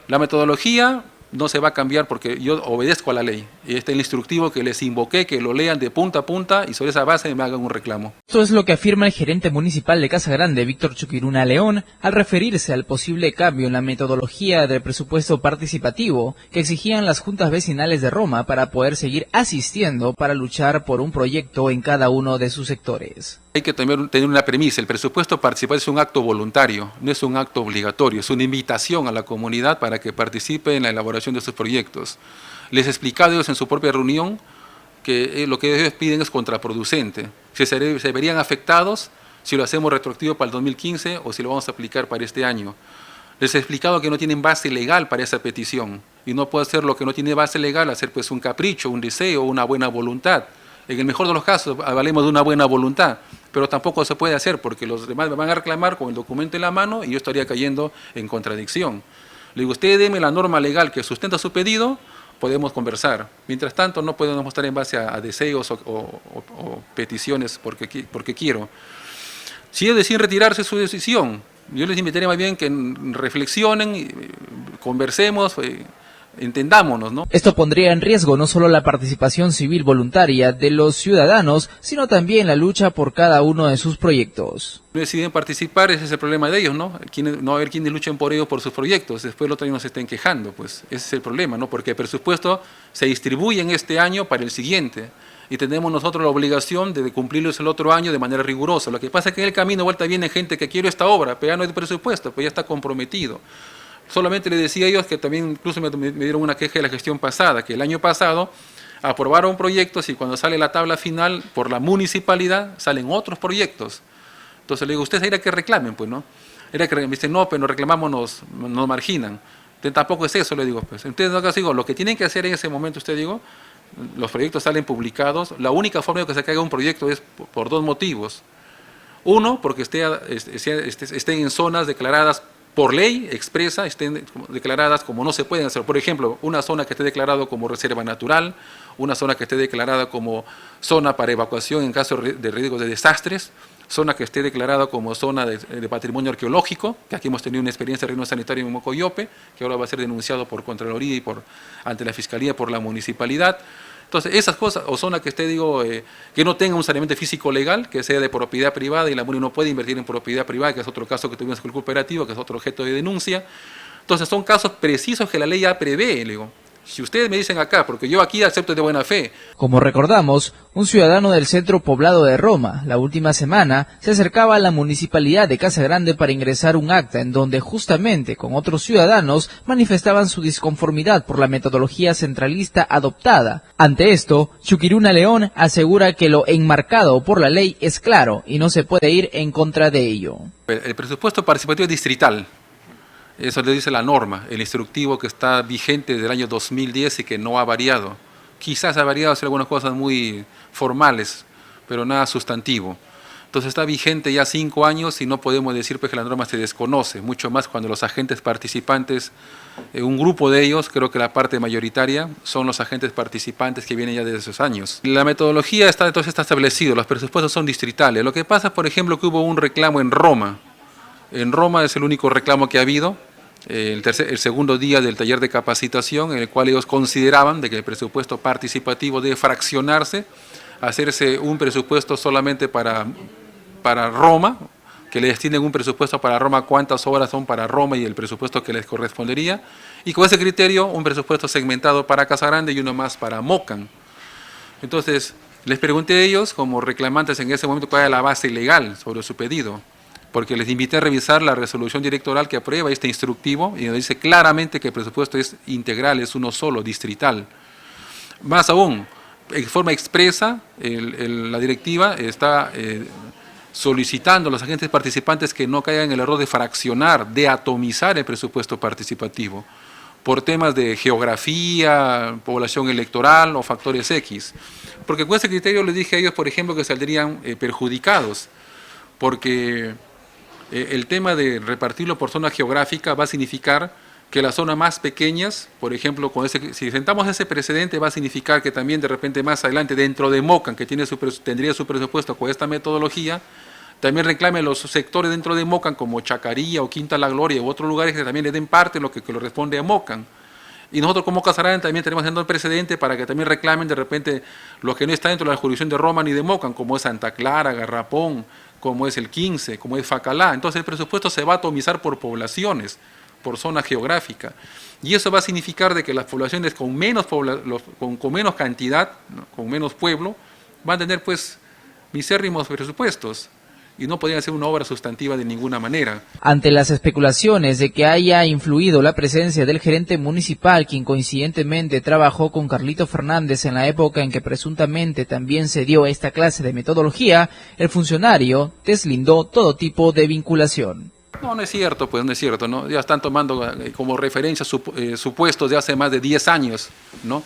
La metodología no se va a cambiar porque yo obedezco a la ley. Y este es el instructivo que les invoqué, que lo lean de punta a punta y sobre esa base me hagan un reclamo. Esto es lo que afirma el gerente municipal de Casa Grande, Víctor Chuquiruna León, al referirse al posible cambio en la metodología del presupuesto participativo que exigían las juntas vecinales de Roma para poder seguir asistiendo para luchar por un proyecto en cada uno de sus sectores. Hay que tener una premisa: el presupuesto participativo es un acto voluntario, no es un acto obligatorio, es una invitación a la comunidad para que participe en la elaboración de sus proyectos. Les he explicado a ellos en su propia reunión que lo que ellos piden es contraproducente, que se verían afectados si lo hacemos retroactivo para el 2015 o si lo vamos a aplicar para este año. Les he explicado que no tienen base legal para esa petición y no puede ser lo que no tiene base legal, hacer pues un capricho, un deseo, una buena voluntad. En el mejor de los casos hablemos de una buena voluntad, pero tampoco se puede hacer porque los demás me van a reclamar con el documento en la mano y yo estaría cayendo en contradicción. Le digo, usted deme la norma legal que sustenta su pedido, podemos conversar. Mientras tanto, no podemos estar en base a deseos o peticiones porque quiero. Si ellos deciden retirarse, su decisión. Yo les invitaría más bien que reflexionen, conversemos, entendámonos, ¿no? Esto pondría en riesgo no solo la participación civil voluntaria de los ciudadanos, sino también la lucha por cada uno de sus proyectos. No deciden participar, ese es el problema de ellos, ¿no? No va a haber quienes luchen por ellos, por sus proyectos, después el otro año no se estén quejando, pues ese es el problema, ¿no? Porque el presupuesto se distribuye en este año para el siguiente y tenemos nosotros la obligación de cumplirlos el otro año de manera rigurosa. Lo que pasa es que en el camino vuelta viene gente que quiere esta obra, pero ya no hay presupuesto, pues ya está comprometido. Solamente le decía a ellos que también incluso me dieron una queja de la gestión pasada, que el año pasado aprobaron proyectos y cuando sale la tabla final por la municipalidad salen otros proyectos. Entonces le digo, ustedes era que reclamen, pues, ¿no? Era que me dicen, no, pero nos reclamamos, nos marginan. Entonces, tampoco es eso, le digo, pues. Entonces, digo, lo que tienen que hacer en ese momento, usted digo, los proyectos salen publicados. La única forma de que se caiga un proyecto es por dos motivos. Uno, porque estén en zonas declaradas por ley expresa, estén declaradas como no se pueden hacer. Por ejemplo, una zona que esté declarada como reserva natural, una zona que esté declarada como zona para evacuación en caso de riesgos de desastres, zona que esté declarada como zona de patrimonio arqueológico, que aquí hemos tenido una experiencia de reino sanitario en Mocoyope, que ahora va a ser denunciado por Contraloría y ante la Fiscalía por la Municipalidad. Entonces, esas cosas, o zona que esté, que no tenga un saneamiento físico legal, que sea de propiedad privada y la MUNI no puede invertir en propiedad privada, que es otro caso que tuvimos con el cooperativo, que es otro objeto de denuncia. Entonces, son casos precisos que la ley ya prevé, le digo. Si ustedes me dicen acá, porque yo aquí acepto de buena fe. Como recordamos, un ciudadano del centro poblado de Roma, la última semana, se acercaba a la municipalidad de Casa Grande para ingresar un acta en donde justamente con otros ciudadanos manifestaban su disconformidad por la metodología centralista adoptada. Ante esto, Chuquiruna León asegura que lo enmarcado por la ley es claro y no se puede ir en contra de ello. El presupuesto participativo es distrital. Eso le dice la norma, el instructivo que está vigente desde el año 2010 y que no ha variado. Quizás ha variado hacer algunas cosas muy formales, pero nada sustantivo. Entonces está vigente ya 5 años y no podemos decir pues, que la norma se desconoce, mucho más cuando los agentes participantes, un grupo de ellos, creo que la parte mayoritaria, son los agentes participantes que vienen ya desde esos años. La metodología entonces está establecida, los presupuestos son distritales. Lo que pasa, por ejemplo, que hubo un reclamo en Roma. En Roma es el único reclamo que ha habido, el segundo día del taller de capacitación, en el cual ellos consideraban de que el presupuesto participativo debe fraccionarse, hacerse un presupuesto solamente para Roma, que le destinen un presupuesto para Roma, cuántas horas son para Roma y el presupuesto que les correspondería, y con ese criterio un presupuesto segmentado para Casa Grande y uno más para Mocan. Entonces, les pregunté a ellos, como reclamantes en ese momento, cuál era la base legal sobre su pedido, porque les invité a revisar la resolución directoral que aprueba este instructivo y nos dice claramente que el presupuesto es integral, es uno solo, distrital. Más aún, en forma expresa, la directiva está solicitando a los agentes participantes que no caigan en el error de fraccionar, de atomizar el presupuesto participativo, por temas de geografía, población electoral o factores X. Porque con ese criterio les dije a ellos, por ejemplo, que saldrían perjudicados, porque el tema de repartirlo por zona geográfica va a significar que las zonas más pequeñas, por ejemplo, si sentamos ese precedente, va a significar que también de repente más adelante, dentro de Mocan, que tendría su presupuesto con esta metodología, También reclame los sectores dentro de Mocan, como Chacarilla o Quinta La Gloria u otros lugares que también le den parte de lo que corresponde a Mocan. Y nosotros como Casarán también tenemos haciendo el precedente para que también reclamen de repente lo que no está dentro de la jurisdicción de Roma ni de Mocan, como es Santa Clara, Garrapón, como es el 15, como es Facalá. Entonces el presupuesto se va a atomizar por poblaciones, por zona geográfica. Y eso va a significar de que las poblaciones con menos, con menos cantidad, ¿no?, con menos pueblo, van a tener pues misérrimos presupuestos y no podrían hacer una obra sustantiva de ninguna manera. Ante las especulaciones de que haya influido la presencia del gerente municipal, quien coincidentemente trabajó con Carlito Fernández en la época en que presuntamente también se dio esta clase de metodología, el funcionario deslindó todo tipo de vinculación. No, no es cierto, pues no es cierto, ¿no? Ya están tomando como referencia supuestos de hace más de 10 años, ¿no?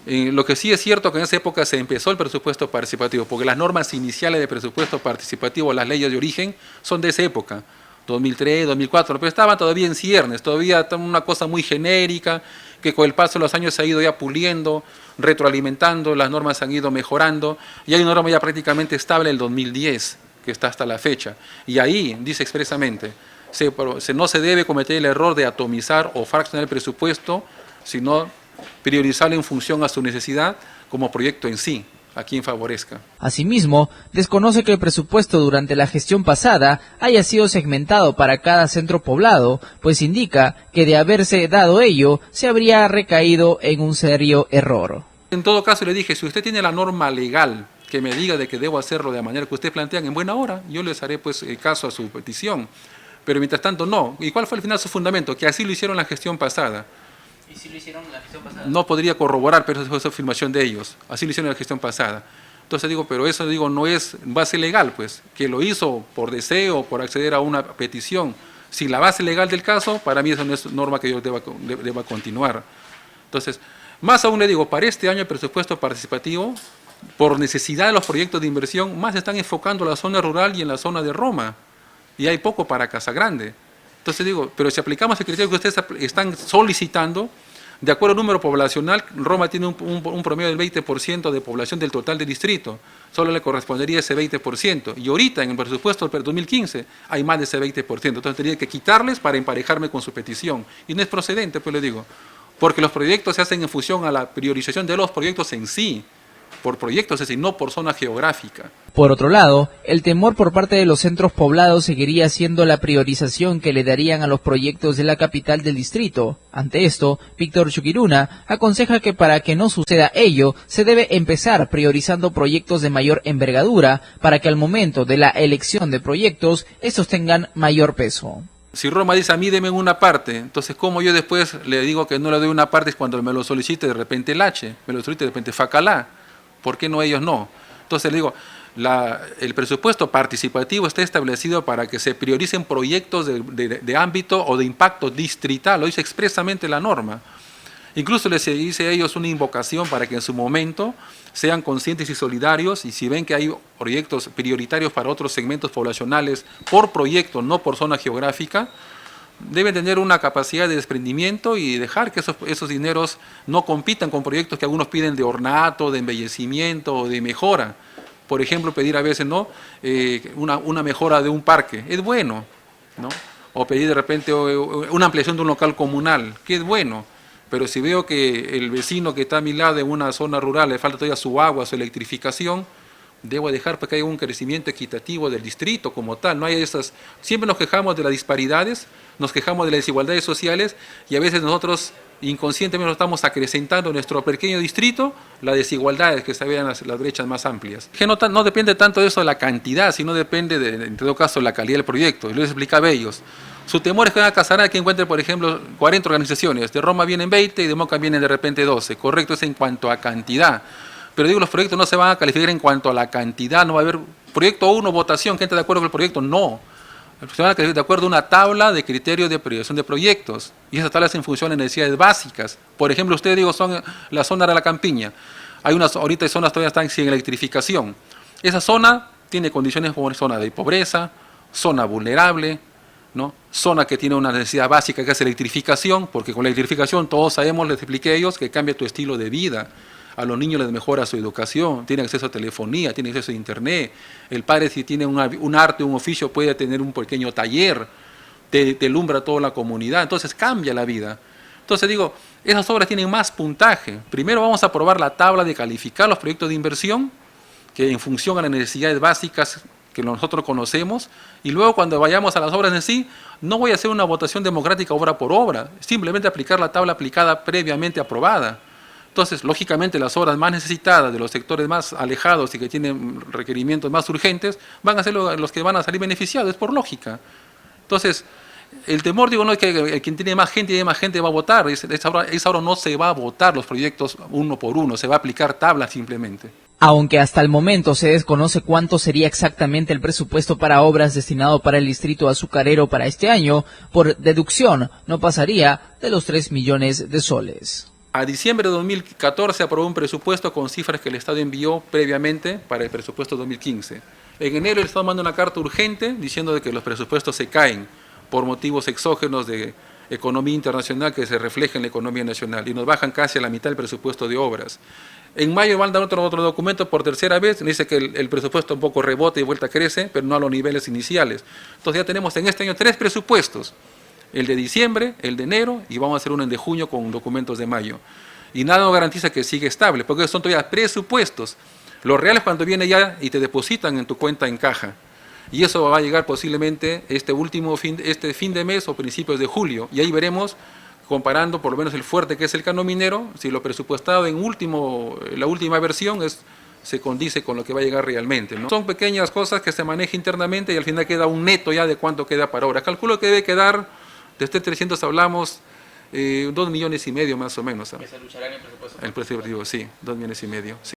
Lo que sí es cierto que en esa época se empezó el presupuesto participativo, porque las normas iniciales de presupuesto participativo, las leyes de origen, son de esa época, 2003, 2004, pero estaban todavía en ciernes, todavía una cosa muy genérica, que con el paso de los años se ha ido ya puliendo, retroalimentando, las normas han ido mejorando, y hay una norma ya prácticamente estable del 2010, que está hasta la fecha, y ahí dice expresamente, no se debe cometer el error de atomizar o fraccionar el presupuesto, sino priorizarlo en función a su necesidad como proyecto en sí, a quien favorezca. Asimismo, desconoce que el presupuesto durante la gestión pasada haya sido segmentado para cada centro poblado, pues indica que de haberse dado ello, se habría recaído en un serio error. En todo caso le dije, si usted tiene la norma legal que me diga de que debo hacerlo de la manera que ustedes plantean en buena hora, yo les haré pues caso a su petición, pero mientras tanto no. ¿Y cuál fue al final su fundamento? Que así lo hicieron la gestión pasada. ¿Y si lo hicieron la gestión pasada? No podría corroborar, pero esa fue su afirmación de ellos. Así lo hicieron en la gestión pasada. Entonces digo, pero eso digo no es base legal, pues, que lo hizo por deseo, por acceder a una petición. Si la base legal del caso, para mí eso no es norma que yo deba continuar. Entonces, más aún le digo, para este año el presupuesto participativo, por necesidad de los proyectos de inversión, más están enfocando en la zona rural y en la zona de Roma. Y hay poco para Casa Grande. Entonces digo, pero si aplicamos el criterio que ustedes están solicitando, de acuerdo al número poblacional, Roma tiene un promedio del 20% de población del total del distrito. Solo le correspondería ese 20%. Y ahorita, en el presupuesto del 2015, hay más de ese 20%. Entonces tendría que quitarles para emparejarme con su petición. Y no es procedente, pues le digo. Porque los proyectos se hacen en función a la priorización de los proyectos en sí. Por proyectos, es decir, no por zona geográfica. Por otro lado, el temor por parte de los centros poblados seguiría siendo la priorización que le darían a los proyectos de la capital del distrito. Ante esto, Víctor Chuquiruna aconseja que para que no suceda ello, se debe empezar priorizando proyectos de mayor envergadura para que al momento de la elección de proyectos, estos tengan mayor peso. Si Roma dice a mí deme una parte, entonces ¿cómo yo después le digo que no le doy una parte es cuando me lo solicite de repente el H, me lo solicite de repente Facalá? ¿Por qué no ellos no? Entonces le digo, el presupuesto participativo está establecido para que se prioricen proyectos de ámbito o de impacto distrital, lo dice expresamente la norma. Incluso les dice a ellos una invocación para que en su momento sean conscientes y solidarios, y si ven que hay proyectos prioritarios para otros segmentos poblacionales por proyecto, no por zona geográfica, deben tener una capacidad de desprendimiento y dejar que esos dineros no compitan con proyectos que algunos piden de ornato, de embellecimiento o de mejora. Por ejemplo, pedir a veces ¿no? una mejora de un parque, es bueno, ¿no? O pedir de repente una ampliación de un local comunal, que es bueno. Pero si veo que el vecino que está a mi lado en una zona rural le falta todavía su agua, su electrificación, debo dejar para que haya un crecimiento equitativo del distrito como tal. No hay esas. Siempre nos quejamos de las disparidades, nos quejamos de las desigualdades sociales y a veces nosotros inconscientemente nos estamos acrecentando en nuestro pequeño distrito las desigualdades que se vean las brechas más amplias. Que no depende tanto de eso de la cantidad, sino depende en todo caso de la calidad del proyecto. Y les explicaba a ellos. Su temor es que una Casarán que encuentre, por ejemplo, 40 organizaciones. De Roma vienen 20 y de Moca vienen de repente 12. Correcto, es en cuanto a cantidad. Pero digo, los proyectos no se van a calificar en cuanto a la cantidad, no va a haber proyecto 1, votación, gente de acuerdo con el proyecto, no. Se van a calificar de acuerdo a una tabla de criterios de priorización de proyectos. Y esas tablas en función de necesidades básicas. Por ejemplo, ustedes digo, son la zona de la campiña. Ahorita hay zonas todavía están sin electrificación. Esa zona tiene condiciones como zona de pobreza, zona vulnerable, ¿no? Zona que tiene una necesidad básica que es electrificación, porque con la electrificación todos sabemos, les expliqué a ellos, que cambia tu estilo de vida. a los niños les mejora su educación, tienen acceso a telefonía, tienen acceso a internet, el padre si tiene un arte, un oficio puede tener un pequeño taller, te alumbra a toda la comunidad, entonces cambia la vida. Entonces digo, esas obras tienen más puntaje. Primero vamos a aprobar la tabla de calificar los proyectos de inversión, que en función a las necesidades básicas que nosotros conocemos, y luego cuando vayamos a las obras en sí, no voy a hacer una votación democrática obra por obra, simplemente aplicar la tabla aplicada previamente aprobada. Entonces, lógicamente, las obras más necesitadas de los sectores más alejados y que tienen requerimientos más urgentes, van a ser los que van a salir beneficiados, es por lógica. Entonces, el temor, digo, no es que quien tiene más gente va a votar, esa obra no se va a votar los proyectos uno por uno, se va a aplicar tabla simplemente. Aunque hasta el momento se desconoce cuánto sería exactamente el presupuesto para obras destinado para el distrito azucarero para este año, por deducción no pasaría de los 3 millones de soles. A diciembre de 2014 se aprobó un presupuesto con cifras que el Estado envió previamente para el presupuesto 2015. En enero el Estado manda una carta urgente diciendo de que los presupuestos se caen por motivos exógenos de economía internacional que se refleja en la economía nacional y nos bajan casi a la mitad del presupuesto de obras. En mayo van a dar otro documento por tercera vez, dice que el presupuesto un poco rebota y vuelta crece, pero no a los niveles iniciales. Entonces ya tenemos en este año 3 presupuestos, el de diciembre, el de enero y vamos a hacer uno de junio con documentos de mayo. Y nada nos garantiza que siga estable, porque son todavía presupuestos. Los reales cuando viene ya y te depositan en tu cuenta en caja. Y eso va a llegar posiblemente este fin de mes o principios de julio. Y ahí veremos, comparando por lo menos el fuerte que es el canon minero, si lo presupuestado en la última versión se condice con lo que va a llegar realmente, ¿no? Son pequeñas cosas que se manejan internamente y al final queda un neto ya de cuánto queda para obra. Calculo que debe quedar, de este 300 hablamos, 2,5 millones más o menos. ¿Que se luchará en el presupuesto? El presupuesto, sí, 2,5 millones. Sí.